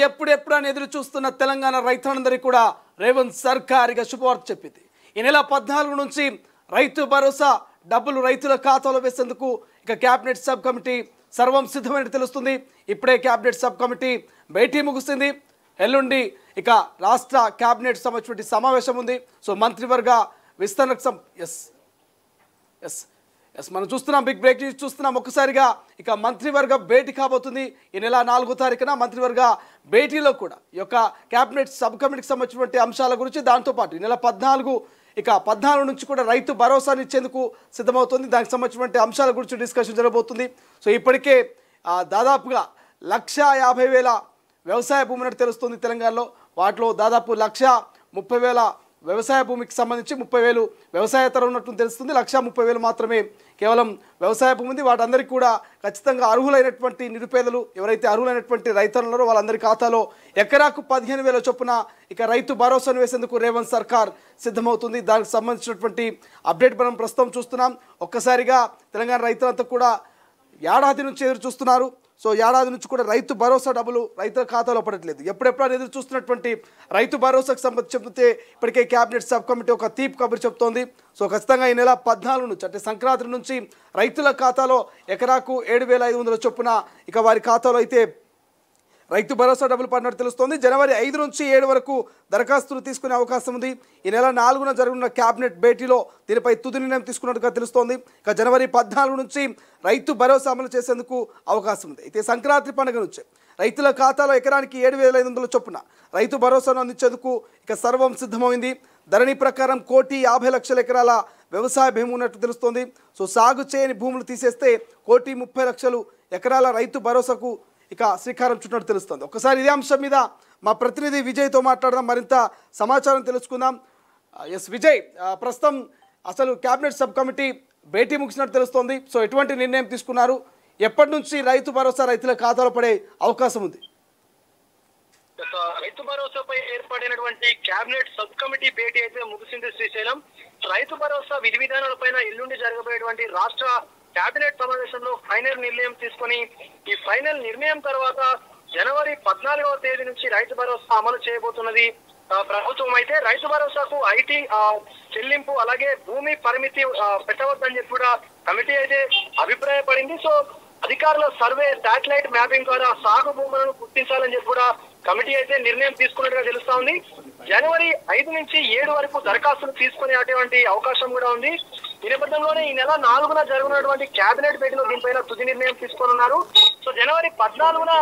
ఎప్పుడెప్పుడు అని ఎదురు చూస్తున్న తెలంగాణ రైతులందరికీ కూడా రేవంత్ సర్కార్ ఇక శుభవార్త చెప్పింది. ఈ నెల 14 నుంచి రైతు భరోసా డబ్బులు రైతుల ఖాతాలో వేసేందుకు ఇక కేబినెట్ సబ్ కమిటీ సర్వం సిద్ధమైనట్టు తెలుస్తుంది. ఇప్పుడే కేబినెట్ సబ్ కమిటీ భేటీ ముగిసింది. ఎల్లుండి ఇక రాష్ట్ర కేబినెట్ సంబంధించిన సమావేశం ఉంది. సో మంత్రివర్గ విస్తరణకు మనం చూస్తున్నాం, బిగ్ బ్రేక్ న్యూస్ చూస్తున్నాం. ఒక్కసారిగా ఇక మంత్రివర్గ భేటీ కాబోతుంది. ఈ నెల 4వ తారీఖున మంత్రివర్గ భేటీలో కూడా ఈ యొక్క కేబినెట్ సబ్ కమిటీకి సంబంధించినటువంటి అంశాల గురించి, దాంతోపాటు ఈ నెల 14 నుంచి కూడా రైతు భరోసాను ఇచ్చేందుకు సిద్ధమవుతుంది. దానికి సంబంధించినటువంటి అంశాల గురించి డిస్కషన్ జరగబోతుంది. సో ఇప్పటికే దాదాపుగా 1,50,000 వ్యవసాయ భూమి ఉన్నట్టు తెలుస్తుంది తెలంగాణలో. వాటిలో దాదాపు 1,30,000 వ్యవసాయ భూమికి సంబంధించి 30,000 వ్యవసాయేతర ఉన్నట్టు తెలుస్తుంది. 1,30,000 మాత్రమే కేవలం వ్యవసాయ భూమి ఉంది. వాటందరికీ కూడా ఖచ్చితంగా అర్హులైనటువంటి నిరుపేదలు ఎవరైతే అర్హులైనటువంటి రైతులున్నారో వాళ్ళందరి ఖాతాలో ఎకరాకు 15,000 చొప్పున ఇక రైతు భరోసాను వేసేందుకు రేవంత్ సర్కార్ సిద్ధమవుతుంది. దానికి సంబంధించినటువంటి అప్డేట్ మనం ప్రస్తుతం చూస్తున్నాం. ఒక్కసారిగా తెలంగాణ రైతులంతా కూడా ఏడాది నుంచి ఎదురు చూస్తున్నారు. సో ఏడాది నుంచి కూడా రైతు భరోసా డబ్బులు రైతుల ఖాతాలో పడట్లేదు. ఎప్పుడెప్పుడు ఎదురు చూస్తున్నటువంటి రైతు భరోసాకు సంబంధించి చెబితే ఇప్పటికే కేబినెట్ సబ్ కమిటీ ఒక తీపి కబురు చెప్తోంది. సో ఖచ్చితంగా ఈ నెల 14 నుంచి అంటే సంక్రాంతి నుంచి రైతుల ఖాతాలో ఎకరాకు 7,500 చొప్పున ఇక వారి ఖాతాలో అయితే రైతు భరోసా డబ్బులు పడినట్టు తెలుస్తోంది. జనవరి 5 నుంచి 7 వరకు దరఖాస్తులు తీసుకునే అవకాశం ఉంది. ఈ నెల 4న జరగనున్న కేబినెట్ భేటీలో దీనిపై తుది నిర్ణయం తీసుకున్నట్టుగా తెలుస్తోంది. ఇక జనవరి 14 నుంచి రైతు భరోసా అమలు చేసేందుకు అవకాశం ఉంది. అయితే సంక్రాంతి పండుగ నుంచి రైతుల ఖాతాలో ఎకరానికి 7,500 చొప్పున రైతు భరోసాను అందించేందుకు ఇక సర్వం సిద్ధమైంది. ధరణి ప్రకారం 1,50,00,000 ఎకరాల వ్యవసాయ భూమి ఉన్నట్టు తెలుస్తోంది. సో సాగు చేయని భూములు తీసేస్తే 1,30,00,000 ఎకరాల రైతు భరోసాకు ఇక శ్రీకారం చుట్టినట్టు తెలుస్తుంది. ఒకసారి ఇదే అంశం మీద మా ప్రతినిధి విజయ్తో మాట్లాడదాం, మరింత సమాచారం తెలుసుకుందాం. విజయ్, ప్రస్తుతం అసలు కేబినెట్ సబ్ కమిటీ భేటీ ముగిసినట్టు తెలుస్తోంది. సో ఎటువంటి నిర్ణయం తీసుకున్నారు? ఎప్పటి నుంచి రైతు భరోసా రైతుల ఖాతాలో పడే అవకాశం ఉంది? రైతు భరోసాపై ఏర్పడినటువంటి కేబినెట్ సబ్ కమిటీ భేటీ అయితే ముగిసింది. శ్రీశైలం రైతు భరోసా విధి విధానాలపైన ఎల్లుండి జరగబోయేటువంటి రాష్ట్ర కేబినెట్ సమావేశంలో ఫైనల్ నిర్ణయం తీసుకొని ఈ ఫైనల్ నిర్ణయం తర్వాత జనవరి 14వ తేదీ నుంచి రైతు భరోసా అమలు చేయబోతున్నది ప్రభుత్వం. అయితే రైతు భరోసాకు ఐటీ చెల్లింపు అలాగే భూమి పరిమితి పెట్టవద్దని చెప్పి కూడా కమిటీ అయితే అభిప్రాయపడింది. సో అధికారుల సర్వే, శాటిలైట్ మ్యాపింగ్ ద్వారా సాగు భూములను గుర్తించాలని చెప్పి కూడా కమిటీ అయితే నిర్ణయం తీసుకున్నట్టుగా తెలుస్తా ఉంది. జనవరి 5 నుంచి 7 వరకు దరఖాస్తులు తీసుకునేటువంటి అవకాశం కూడా ఉంది. ఈ నేపథ్యంలోనే ఈ నెల 4న జరగనున్నటువంటి కేబినెట్ భేటీలో దీనిపైన తుది నిర్ణయం తీసుకోనున్నారు. సో జనవరి 14న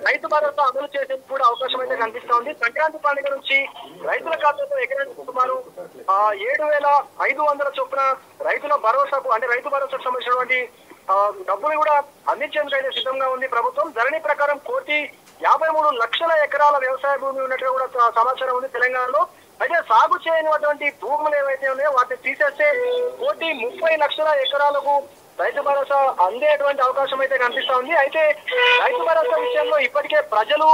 రైతు భరోసా అమలు చేసేందుకు కూడా అవకాశం అయితే కనిపిస్తా ఉంది. సంక్రాంతి పండుగ నుంచి రైతుల ఖాతాలో ఎకరానికి సుమారు 7,500 చొప్పున రైతుల భరోసాకు అంటే రైతు భరోసాకు సంబంధించినటువంటి డబ్బులు కూడా అందించేందుకు అయితే సిద్ధంగా ఉంది ప్రభుత్వం. ధరణి ప్రకారం 1,53,00,000 ఎకరాల వ్యవసాయ భూమి ఉన్నట్టుగా కూడా సమాచారం ఉంది తెలంగాణలో. అయితే సాగు చేయనటువంటి భూములు ఏవైతే ఉన్నాయో వాటిని తీసేస్తే 1,30,00,000 ఎకరాలకు రైతు భరోసా అందేటువంటి అవకాశం అయితే కనిపిస్తా ఉంది. అయితే రైతు భరోసా విషయంలో ఇప్పటికే ప్రజలు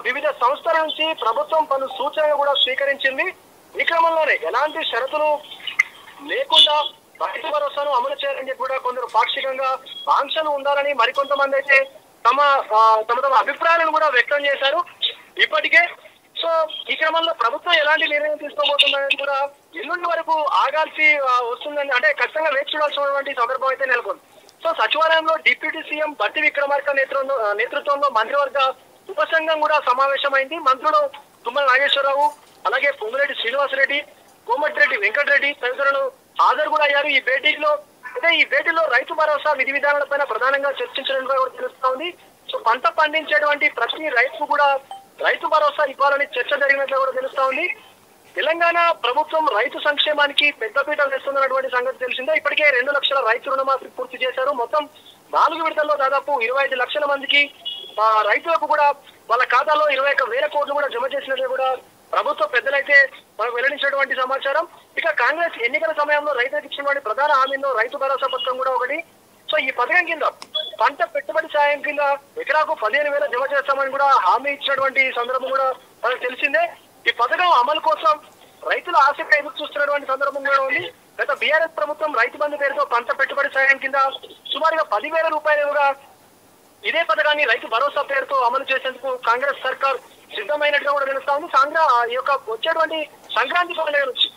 వివిధ సంస్థల నుంచి ప్రభుత్వం పలు సూచనలు కూడా స్వీకరించింది. ఈ క్రమంలోనే ఎలాంటి షరతులు లేకుండా రైతు భరోసాను అమలు చేయాలని చెప్పి కూడా కొందరు పాక్షికంగా ఆంక్షలు ఉండాలని మరికొంతమంది అయితే తమ అభిప్రాయాలను కూడా వ్యక్తం చేశారు ఇప్పటికే. సో ఈ క్రమంలో ప్రభుత్వం ఎలాంటి నిర్ణయం తీసుకోబోతుందని కూడా ఎల్లుండి వరకు ఆగాల్సి వస్తుందని అంటే ఖచ్చితంగా వేచి చూడాల్సినటువంటి సందర్భం అయితే నెలకొంది. సో సచివాలయంలో డిప్యూటీ సీఎం బట్టి విక్రమార్క నేతృత్వంలో మంత్రివర్గ ఉపసంఘం కూడా సమావేశమైంది. మంత్రులు తుమ్మల నాగేశ్వరరావు అలాగే పొంగులేటి శ్రీనివాసరెడ్డి, కోమటిరెడ్డి వెంకటరెడ్డి తదితరులు హాజరు కూడా అయ్యారు ఈ భేటీలో. అయితే ఈ భేటీలో రైతు భరోసా విధి విధానాలపైన ప్రధానంగా చర్చించడంగా కూడా తెలుస్తా ఉంది. సో పంట పండించేటువంటి ప్రతి రైతుకు కూడా రైతు భరోసా ఇవ్వాలని చర్చ జరిగినట్లు కూడా తెలుస్తా ఉంది. తెలంగాణ ప్రభుత్వం రైతు సంక్షేమానికి పెద్దపీట వేస్తున్నటువంటి సంగతి తెలిసిందే. ఇప్పటికే 2 లక్షల రైతు రుణమాఫీ పూర్తి చేశారు. మొత్తం 4 విడతల్లో దాదాపు 25 లక్షల మందికి రైతులకు కూడా వాళ్ళ ఖాతాలో 21,000 కోట్లు కూడా జమ చేసినట్లు కూడా ప్రభుత్వ పెద్దలైతే మనకు వెల్లడించినటువంటి సమాచారం. ఇక కాంగ్రెస్ ఎన్నికల సమయంలో రైతులకు ఇచ్చినటువంటి ప్రధాన హామీలో రైతు భరోసా పథకం కూడా ఒకటి. సో ఈ పథకం కింద పంట పెట్టుబడి సాయం కింద ఎకరాకు 15,000 జమ చేస్తామని కూడా హామీ ఇచ్చినటువంటి సందర్భం కూడా మనకు తెలిసిందే. ఈ పథకం అమలు కోసం రైతుల ఆసక్తిగా ఎదురు చూస్తున్నటువంటి సందర్భం కూడా ఉంది. గత బీఆర్ఎస్ ప్రభుత్వం రైతు బంధు పేరుతో పంట పెట్టుబడి సాయం కింద సుమారుగా 10,000 రూపాయలు కూడా ఇదే పథకాన్ని రైతు భరోసా పేరుతో అమలు చేసేందుకు కాంగ్రెస్ సర్కార్ సిద్ధమైనట్టుగా కూడా తెలుస్తా ఉంది. ఈ యొక్క వచ్చేటువంటి సంక్రాంతి పండుగ నుంచి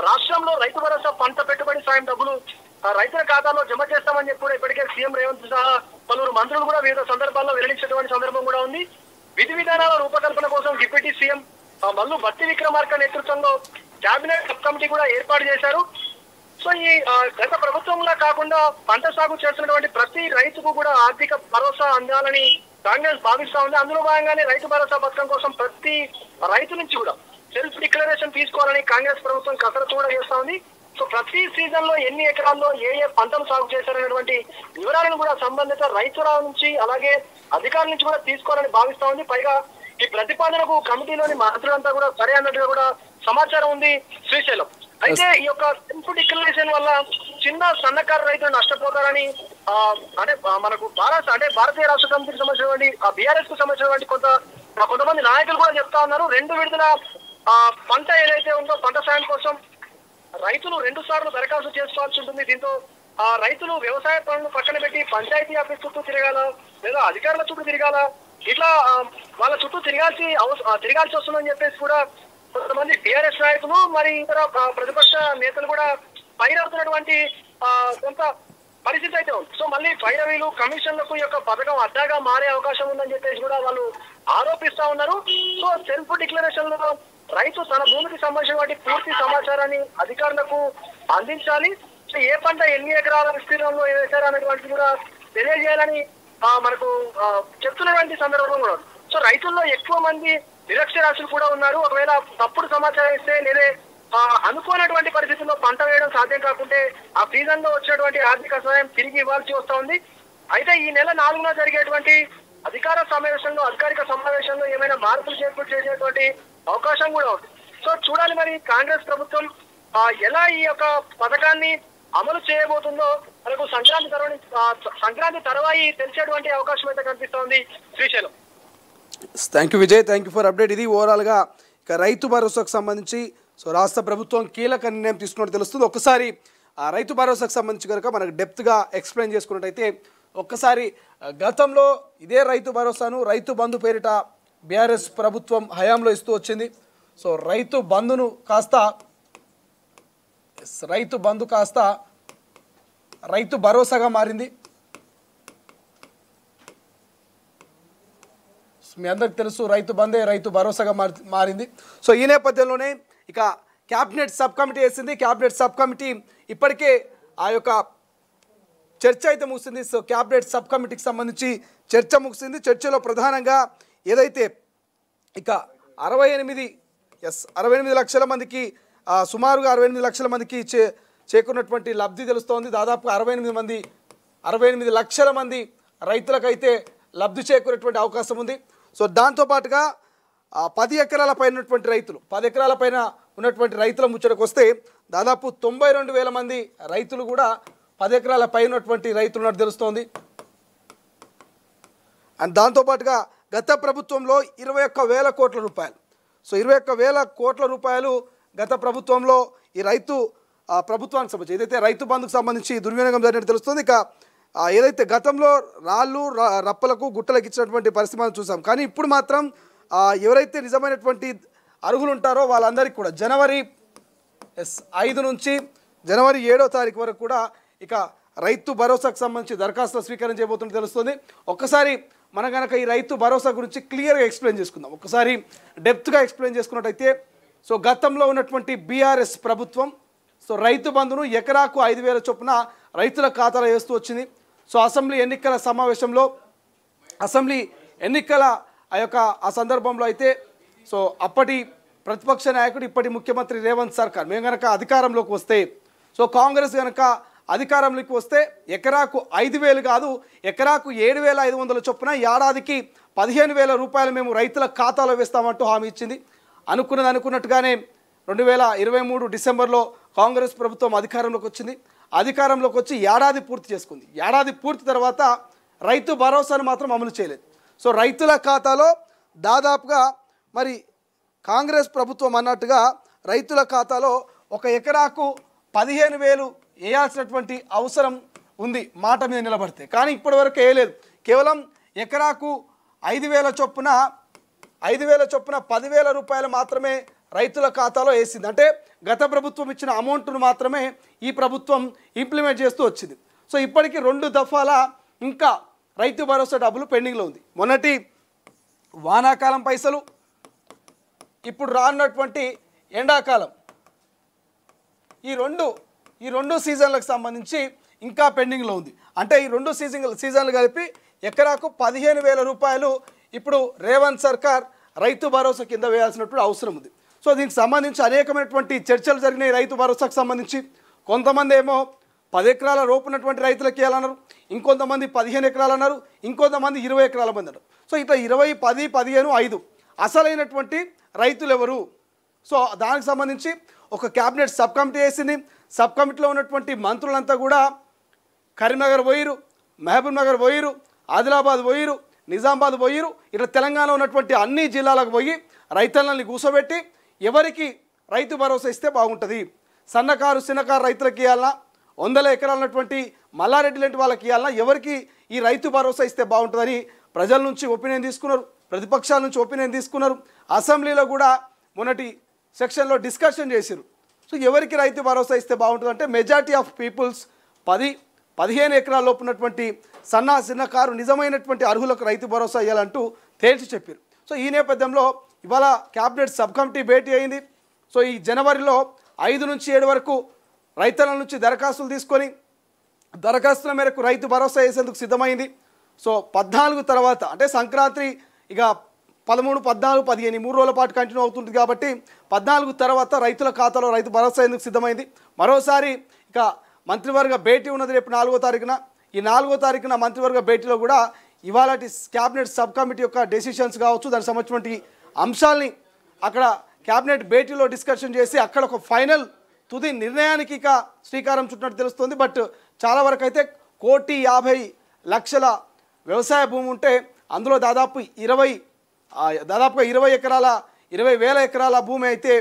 రాష్ట్రంలో రైతు భరోసా పంట పెట్టుబడి సాయం డబ్బులు రైతుల ఖాతాలో జమ చేస్తామని చెప్పి కూడా ఇప్పటికే సీఎం రేవంత్ సహా పలువురు మంత్రులు కూడా వివిధ సందర్భాల్లో వెల్లడించినటువంటి సందర్భం కూడా ఉంది. విధి విధానాల రూపకల్పన కోసం డిప్యూటీ సీఎం మల్లు భట్టి విక్రమార్క నేతృత్వంలో కేబినెట్ సబ్ కమిటీ కూడా ఏర్పాటు చేశారు. సో ఈ గత ప్రభుత్వంలా కాకుండా పంట సాగు చేస్తున్నటువంటి ప్రతి రైతుకు కూడా ఆర్థిక భరోసా అందాలని కాంగ్రెస్ భావిస్తా ఉంది. అందులో భాగంగానే రైతు భరోసా పథకం కోసం ప్రతి రైతు నుంచి కూడా సెల్ఫ్ డిక్లరేషన్ తీసుకోవాలని కాంగ్రెస్ ప్రభుత్వం కసరత్తు కూడా చేస్తా ఉంది. సో ప్రతి సీజన్ లో ఎన్ని ఎకరాల్లో ఏ పంటలు సాగు చేశారనేటువంటి వివరాలను కూడా సంబంధిత రైతుల నుంచి అలాగే అధికారుల నుంచి కూడా తీసుకోవాలని భావిస్తా ఉంది. పైగా ఈ ప్రతిపాదనకు కమిటీలోని మంత్రులంతా కూడా సరే అన్నట్టుగా కూడా సమాచారం ఉంది శ్రీశైలం. అయితే ఈ యొక్క సెల్ఫ్ డిక్లరేషన్ వల్ల చిన్న సన్నకారు రైతులు నష్టపోతారని అంటే మనకు భారతీయ రాష్ట్ర సమితికి సంబంధించినటువంటి బీఆర్ఎస్ కు సంబంధించినటువంటి కొంతమంది నాయకులు కూడా చెప్తా ఉన్నారు. 2 విడతల పంట ఏదైతే ఉందో పంట సాయం కోసం రైతులు 2 సార్లు దరఖాస్తు చేసుకోవాల్సి ఉంటుంది. దీంతో రైతులు వ్యవసాయ పనులు పక్కన పెట్టి పంచాయతీ ఆఫీస్ చుట్టూ తిరగాల లేదా అధికారుల చుట్టూ తిరగాల, ఇట్లా వాళ్ళ చుట్టూ తిరగాల్సి వస్తుందని చెప్పేసి కూడా కొంతమంది టీఆర్ఎస్ నాయకులు మరి ఇతర ప్రతిపక్ష నేతలు కూడా ఫైర్ అవుతున్నటువంటి కొంత పరిస్థితి అయితే ఉంది. సో మళ్ళీ పైరవీలు కమిషన్లకు యొక్క పథకం అడ్డాగా మారే అవకాశం ఉందని చెప్పేసి కూడా వాళ్ళు ఆరోపిస్తా ఉన్నారు. సో సెల్ఫ్ డిక్లరేషన్ లో రైతు తన భూమికి సంబంధించిన పూర్తి సమాచారాన్ని అధికారులకు అందించాలి. సో ఏ పంట ఎన్ని ఎకరాల విస్తీర్ణంలో వేశారు అనేటువంటి కూడా తెలియజేయాలని మనకు చెప్తున్నటువంటి సందర్భం కూడా. సో రైతుల్లో ఎక్కువ మంది నిరక్షరాస్యులు కూడా ఉన్నారు. ఒకవేళ తప్పుడు సమాచారం ఇస్తే లేదా అనుకోనటువంటి పరిస్థితుల్లో పంట వేయడం సాధ్యం కాకుంటే ఆ సీజన్ లో వచ్చినటువంటి ఆర్థిక సహాయం తిరిగి ఇవ్వాల్సి వస్తా ఉంది. అయితే ఈ నెల 4న జరిగేటువంటి అధికారిక సమావేశంలో ఏమైనా మార్పులు చేర్పులు చేసేటువంటి అవకాశం కూడా ఉంది. సో చూడాలి మరి కాంగ్రెస్ ప్రభుత్వం ఎలా ఈ యొక్క పథకాన్ని అమలు చేయబోతుందో మనకు సంక్రాంతి తర్వాయి తెలిసేటువంటి అవకాశం అయితే కనిపిస్తోంది Srisailam. Thank you Vijay, thank you for update. ఇది ఓవరాల్గా ఇక రైతు భరోసాకు సంబంధించి రాష్ట్ర ప్రభుత్వం కీలక నిర్ణయం తీసుకున్నట్టు తెలుస్తుంది. ఒక్కసారి రైతు భరోసాకు సంబంధించి కనుక మనకు డెప్త్గా ఎక్స్ప్లెయిన్ చేసుకున్నట్టయితే ఒక్కసారి గతంలో ఇదే రైతు భరోసాను రైతు బంధు పేరిట బీఆర్ఎస్ ప్రభుత్వం హయాంలో ఇస్తూ వచ్చింది. సో రైతు బంధు కాస్త రైతు భరోసాగా మారింది. మీ అందరికి తెలుసు రైతు బంధే రైతు భరోసాగా మారింది. సో ఈ నేపథ్యంలోనే ఇక క్యాబినెట్ సబ్ కమిటీ వేసింది. క్యాబినెట్ సబ్ కమిటీ ఇప్పటికే ఆ యొక్క చర్చ అయితే ముగిసింది. సో క్యాబినెట్ సబ్ కమిటీకి సంబంధించి చర్చ ముగిసింది. చర్చలో ప్రధానంగా ఏదైతే ఇక 68 లక్షల మందికి సుమారుగా 68 లక్షల మందికి చేకున్నటువంటి లబ్ధి తెలుస్తోంది. దాదాపు 68 లక్షల మంది రైతులకైతే లబ్ధి చేకూరేటువంటి అవకాశం ఉంది. సో దాంతోపాటుగా 10 ఎకరాల పైన ఉన్నటువంటి రైతులు 10 ఎకరాల పైన ఉన్నటువంటి రైతుల ముచ్చటకు వస్తే దాదాపు 92,000 మంది రైతులు కూడా 10 ఎకరాల పైన ఉన్నటువంటి రైతులు ఉన్నట్టు తెలుస్తోంది. అండ్ దాంతోపాటుగా గత ప్రభుత్వంలో 21,000 కోట్ల రూపాయలు, సో 21,000 కోట్ల రూపాయలు గత ప్రభుత్వంలో ఈ ప్రభుత్వానికి సంబంధించి ఏదైతే రైతు బంధుకు సంబంధించి దుర్వినియోగం జరిగినట్టు తెలుస్తుంది. ఇక ఏదైతే గతంలో రాళ్ళు రప్పలకు గుట్టలకు ఇచ్చినటువంటి పరిస్థితి మనం చూసాం. కానీ ఇప్పుడు మాత్రం ఎవరైతే నిజమైనటువంటి అర్హులు ఉంటారో వాళ్ళందరికీ కూడా జనవరి 5 నుంచి జనవరి 7వ తారీఖు వరకు కూడా ఇక రైతు భరోసాకు సంబంధించి దరఖాస్తులు స్వీకారం చేయబోతున్నట్టు తెలుస్తుంది. ఒక్కసారి మనం కనుక ఈ రైతు భరోసా గురించి క్లియర్గా ఎక్స్ప్లెయిన్ చేసుకుందాం. ఒక్కసారి డెప్త్గా ఎక్స్ప్లెయిన్ చేసుకున్నట్టయితే సో గతంలో ఉన్నటువంటి బీఆర్ఎస్ ప్రభుత్వం సో రైతు బంధును ఎకరాకు 5,000 చొప్పున రైతుల ఖాతాలో వేస్తూ వచ్చింది. సో అసెంబ్లీ ఎన్నికల ఆ సందర్భంలో అయితే సో అప్పటి ప్రతిపక్ష నాయకుడు ఇప్పటి ముఖ్యమంత్రి రేవంత్ సర్కార్ మేము కనుక అధికారంలోకి వస్తే సో కాంగ్రెస్ కనుక అధికారంలోకి వస్తే ఎకరాకు 5,000 కాదు ఎకరాకు 7,500 చొప్పున ఏడాదికి 15,000 రూపాయలు మేము రైతుల ఖాతాలో వేస్తామంటూ హామీ ఇచ్చింది. అనుకున్నట్టుగానే 2023 డిసెంబర్లో కాంగ్రెస్ ప్రభుత్వం అధికారంలోకి వచ్చింది. అధికారంలోకి వచ్చి ఏడాది పూర్తి చేసుకుంది. ఏడాది పూర్తి తర్వాత రైతు భరోసాను మాత్రం అమలు చేయలేదు. సో రైతుల ఖాతాలో దాదాపుగా మరి కాంగ్రెస్ ప్రభుత్వం అన్నట్టుగా రైతుల ఖాతాలో ఒక ఎకరాకు 15,000 వేయాల్సినటువంటి అవసరం ఉంది మాట మీద నిలబడితే. కానీ ఇప్పటివరకు వేయలేదు. కేవలం ఎకరాకు 5,000 చొప్పున 10,000 రూపాయలు మాత్రమే రైతుల ఖాతాలో వేసింది. అంటే గత ప్రభుత్వం ఇచ్చిన అమౌంట్ను మాత్రమే ఈ ప్రభుత్వం ఇంప్లిమెంట్ చేస్తూ వచ్చింది. సో ఇప్పటికీ 2 దఫాల ఇంకా రైతు భరోసా డబ్బులు పెండింగ్లో ఉంది. మొన్నటి వానాకాలం పైసలు, ఇప్పుడు రానున్నటువంటి ఎండాకాలం, ఈ రెండు సీజన్లకు సంబంధించి ఇంకా పెండింగ్లో ఉంది. అంటే ఈ 2 సీజన్లు కలిపి ఎకరాకు 15,000 రూపాయలు ఇప్పుడు రేవంత్ సర్కార్ రైతు భరోసా కింద వేయాల్సినటువంటి అవసరం ఉంది. సో దీనికి సంబంధించి అనేకమైనటువంటి చర్చలు జరిగినాయి. రైతు భరోసాకు సంబంధించి కొంతమంది ఏమో 10 ఎకరాల లోపు ఉన్నటువంటి రైతులకు ఇవ్వాలన్నారు, ఇంకొంతమంది 15 ఎకరాలు అన్నారు, ఇంకొంతమంది 20 ఎకరాల మంది అన్నారు. సో ఇట్లా 20, 10, 15, 5 అసలైనటువంటి రైతులు ఎవరు? సో దానికి సంబంధించి ఒక క్యాబినెట్ సబ్ కమిటీ వేసింది. సబ్ కమిటీలో ఉన్నటువంటి మంత్రులంతా కూడా కరీంనగర్ పోయిరు, మహబూబ్ నగర్ పోయిరు, ఆదిలాబాద్ పోయిరు, నిజామాబాద్ పోయిరు, ఇట్లా తెలంగాణలో ఉన్నటువంటి అన్ని జిల్లాలకు పోయి రైతులని కూర్చోబెట్టి ఎవరికి రైతు భరోసా ఇస్తే బాగుంటుంది, సన్నకారు చిన్నకారు రైతులకు ఇవ్వాలన్నా, 100 ఎకరాలు ఉన్నటువంటి మల్లారెడ్డి లాంటి వాళ్ళకి ఇవ్వాలన్నా, ఎవరికి ఈ రైతు భరోసా ఇస్తే బాగుంటుందని ప్రజల నుంచి ఒపీనియన్ తీసుకున్నారు, ప్రతిపక్షాల నుంచి ఒపీనియన్ తీసుకున్నారు. అసెంబ్లీలో కూడా మొన్నటి సెక్షన్లో డిస్కషన్ చేశారు. సో ఎవరికి రైతు భరోసా ఇస్తే బాగుంటుంది అంటే మెజారిటీ ఆఫ్ పీపుల్స్ 10-15 ఎకరాల లోపు ఉన్నటువంటి చిన్నకారు నిజమైనటువంటి అర్హులకు రైతు భరోసా ఇవ్వాలంటూ తేల్చి చెప్పారు. సో ఈ నేపథ్యంలో ఇవాళ క్యాబినెట్ సబ్ కమిటీ భేటీ అయింది. సో ఈ జనవరిలో 5 నుంచి 7 వరకు రైతుల నుంచి దరఖాస్తులు తీసుకొని దరఖాస్తుల మేరకు రైతు భరోసా వేసేందుకు సిద్ధమైంది. సో 14 తర్వాత అంటే సంక్రాంతి ఇక 13, 14, 15 3 రోజుల పాటు కంటిన్యూ అవుతుంది కాబట్టి 14 తర్వాత రైతుల ఖాతాలో రైతు భరోసా ఎందుకు సిద్ధమైంది. మరోసారి ఇక మంత్రివర్గ భేటీ ఉన్నది రేపు 4వ తారీఖున. ఈ 4వ తారీఖున మంత్రివర్గ భేటీలో కూడా ఇవాళ క్యాబినెట్ సబ్ కమిటీ యొక్క డెసిషన్స్ కావచ్చు, దానికి సంబంధించినటువంటి అంశాలని అక్కడ క్యాబినెట్ భేటీలో డిస్కషన్ చేసి అక్కడ ఒక ఫైనల్ తుది నిర్ణయానికి ఇక శ్రీకారం చుట్టినట్టు తెలుస్తుంది. బట్ చాలా వరకు అయితే 1,50,00,000 వ్యవసాయ భూమి ఉంటే అందులో దాదాపుగా 20,000 ఎకరాల భూమి అయితే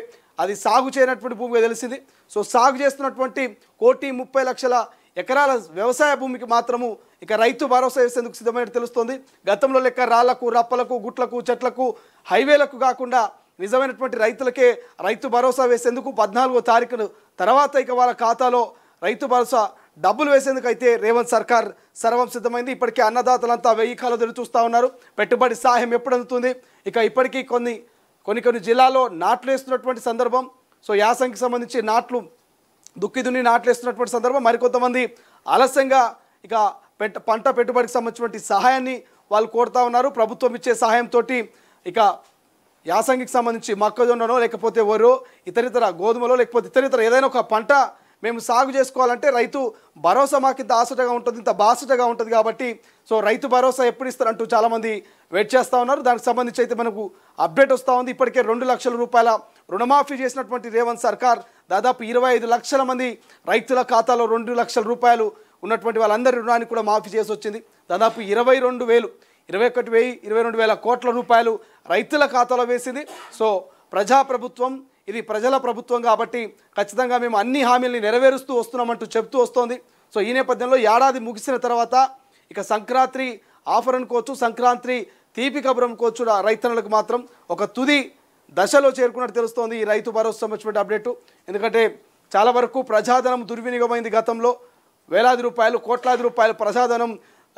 అది సాగు చేయనటువంటి భూమిగా తెలిసింది. సో సాగు చేస్తున్నటువంటి 1,30,00,000 ఎకరాల వ్యవసాయ భూమికి మాత్రము ఇక రైతు భరోసా వేసేందుకు సిద్ధమైనట్టు తెలుస్తుంది. గతంలో లెక్క రాళ్లకు, రప్పలకు, గుట్లకు, చెట్లకు, హైవేలకు కాకుండా నిజమైనటువంటి రైతులకే రైతు భరోసా వేసేందుకు 14వ తారీఖు తర్వాత ఇక వాళ్ళ ఖాతాలో రైతు భరోసా డబ్బులు వేసేందుకు అయితే రేవంత్ సర్కార్ సర్వం సిద్ధమైంది. ఇప్పటికే అన్నదాతలంతా 1000 కాలం ఎదురు చూస్తూ ఉన్నారు. పెట్టుబడి సహాయం ఎప్పుడు అందుతుంది? ఇక ఇప్పటికీ కొన్ని జిల్లాల్లో నాట్లు వేస్తున్నటువంటి సందర్భం. సో యాసంగికి సంబంధించి నాట్లు దుక్కి దున్ని నాట్లు వేస్తున్నటువంటి సందర్భం. మరికొంతమంది ఆలస్యంగా ఇక పంట పెట్టుబడికి సంబంధించినటువంటి సహాయాన్ని వాళ్ళు కోరుతూ ఉన్నారు. ప్రభుత్వం ఇచ్చే సహాయంతో ఇక యాసంగికి సంబంధించి మొక్కజొన్ననో లేకపోతే వరో ఇతరితర గోధుమలో లేకపోతే ఇతరితర ఏదైనా ఒక పంట మేము సాగు చేసుకోవాలంటే రైతు భరోసా మాకు ఇంత ఆసటగా ఉంటుంది, ఇంత బాసటగా ఉంటుంది. కాబట్టి సో రైతు భరోసా ఎప్పుడు ఇస్తారంటూ చాలామంది వెయిట్ చేస్తూ ఉన్నారు. దానికి సంబంధించి అయితే మనకు అప్డేట్ వస్తూ ఉంది. ఇప్పటికే 2 లక్షల రూపాయల రుణమాఫీ చేసినటువంటి రేవంత్ సర్కార్ దాదాపు 25 లక్షల మంది రైతుల ఖాతాలో 2 లక్షల రూపాయలు ఉన్నటువంటి వాళ్ళందరి రుణాన్ని కూడా మాఫీ చేసి వచ్చింది. దాదాపు 21,000 కోట్ల రూపాయలు రైతుల ఖాతాలో వేసింది. సో ప్రజాప్రభుత్వం, ఇది ప్రజల ప్రభుత్వం కాబట్టి ఖచ్చితంగా మేము అన్ని హామీల్ని నెరవేరుస్తూ వస్తున్నామంటూ చెప్తూ వస్తోంది. సో ఈ నేపథ్యంలో ఏడాది ముగిసిన తర్వాత ఇక సంక్రాంతి ఆఫర్ అనుకోవచ్చు, సంక్రాంతి తీపి కబురు అనుకోవచ్చు, రైతన్నలకు మాత్రం ఒక తుది దశలో చేరుకున్నట్టు తెలుస్తోంది ఈ రైతు భరోసా సంబంధించిన అప్డేటు. ఎందుకంటే చాలా వరకు ప్రజాధనం దుర్వినియోగమైంది. గతంలో వేలాది రూపాయలు, కోట్లాది రూపాయలు ప్రజాధనం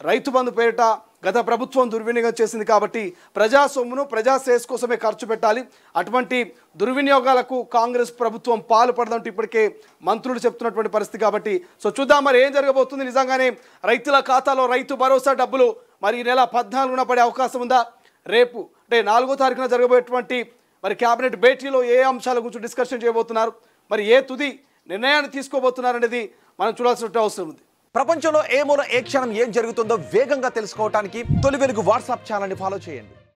రైతు బంధు పేరిట గత ప్రభుత్వం దుర్వినియోగం చేసింది. కాబట్టి ప్రజా సొమ్మును ప్రజా శ్రేయస్ కోసమే ఖర్చు పెట్టాలి. అటువంటి దుర్వినియోగాలకు కాంగ్రెస్ ప్రభుత్వం పాల్పడదంటూ ఇప్పటికే మంత్రులు చెప్తున్నటువంటి పరిస్థితి. కాబట్టి సో చూద్దాం మరి ఏం జరగబోతుంది. నిజంగానే రైతుల ఖాతాలో రైతు భరోసా డబ్బులు మరి ఈ నెల 14న పడే అవకాశం ఉందా? రేపు అంటే 4వ తారీఖున జరగబోయేటువంటి మరి క్యాబినెట్ భేటీలో ఏ అంశాల గురించి డిస్కషన్ చేయబోతున్నారు, మరి ఏ తుది నిర్ణయాన్ని తీసుకోబోతున్నారు అనేది మనం చూడాల్సిన అవసరం ఉంది. ప్రపంచంలో ఏ మూల ఏ క్షణం ఏం జరుగుతుందో వేగంగా తెలుసుకోవడానికి తొలి వెలుగు వాట్సాప్ ఛానల్ని ఫాలో చేయండి.